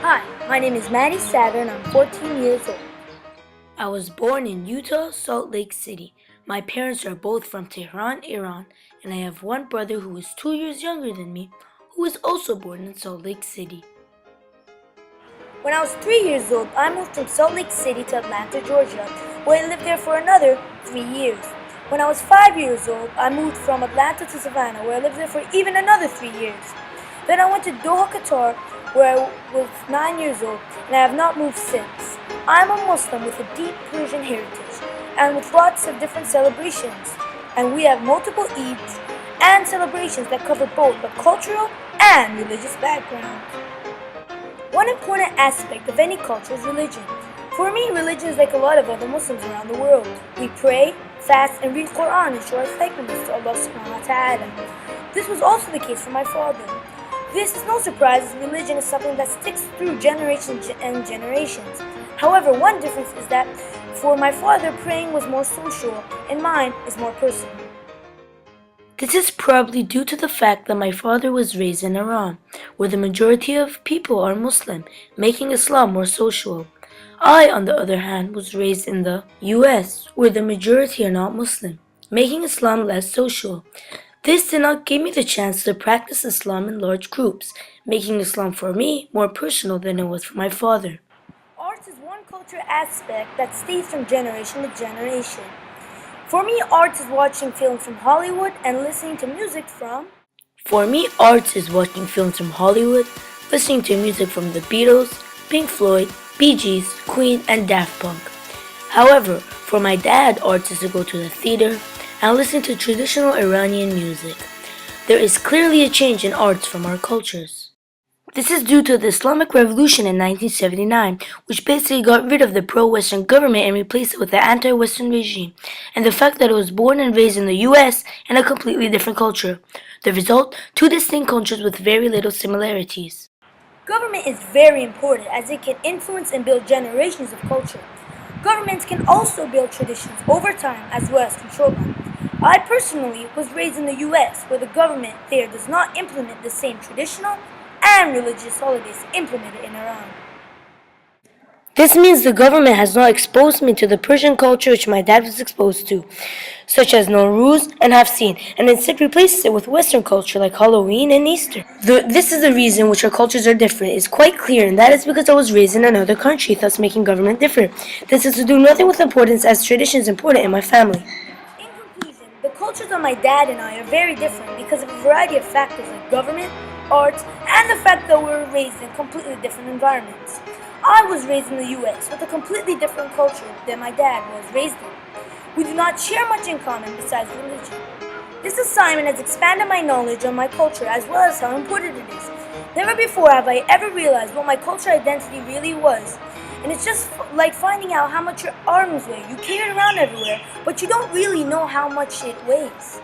Hi, my name is Maddie Satter and I'm 14 years old. I was born in Utah, Salt Lake City. My parents are both from Tehran, Iran, and I have one brother who is 2 years younger than me, who was also born in Salt Lake City. When I was 3 years old, I moved from Salt Lake City to Atlanta, Georgia, where I lived there for another 3 years. When I was 5 years old, I moved from Atlanta to Savannah, where I lived there for even another 3 years. Then I went to Doha, Qatar, where I was 9 years old, and I have not moved since. I am a Muslim with a deep Persian heritage, and with lots of different celebrations. And we have multiple Eids and celebrations that cover both the cultural and religious background. One important aspect of any culture is religion. For me, religion is like a lot of other Muslims around the world. We pray, fast, and read Quran and show our thankfulness to Allah subhanahu wa ta'ala. This was also the case for my father. This is no surprise as religion is something that sticks through generations and generations. However, one difference is that for my father, praying was more social and mine is more personal. This is probably due to the fact that my father was raised in Iran, where the majority of people are Muslim, making Islam more social. I, on the other hand, was raised in the US, where the majority are not Muslim, making Islam less social. This did not give me the chance to practice Islam in large groups, making Islam for me more personal than it was for my father. Arts is one cultural aspect that stays from generation to generation. For me, arts is watching films from Hollywood and listening to music from. For me, arts is watching films from Hollywood, listening to music from the Beatles, Pink Floyd, Bee Gees, Queen, and Daft Punk. However, for my dad, arts is to go to the theater and listen to traditional Iranian music. There is clearly a change in arts from our cultures. This is due to the Islamic Revolution in 1979, which basically got rid of the pro-Western government and replaced it with the anti-Western regime, and the fact that it was born and raised in the US in a completely different culture. The result, two distinct cultures with very little similarities. Government is very important as it can influence and build generations of culture. Governments can also build traditions over time as well as control them. I personally was raised in the US where the government there does not implement the same traditional and religious holidays implemented in Iran. This means the government has not exposed me to the Persian culture which my dad was exposed to, such as Nowruz and Hafsin, and instead replaces it with Western culture like Halloween and Easter. This is the reason which our cultures are different. It is quite clear, and that is because I was raised in another country, thus making government different. This is to do nothing with importance as tradition is important in my family. In conclusion, the cultures of my dad and I are very different because of a variety of factors like government, arts, and the fact that we were raised in completely different environments. I was raised in the US with a completely different culture than my dad was raised in. We do not share much in common besides religion. This assignment has expanded my knowledge on my culture as well as how important it is. Never before have I ever realized what my cultural identity really was. And it's just like finding out how much your arms weigh. You carry it around everywhere, but you don't really know how much it weighs.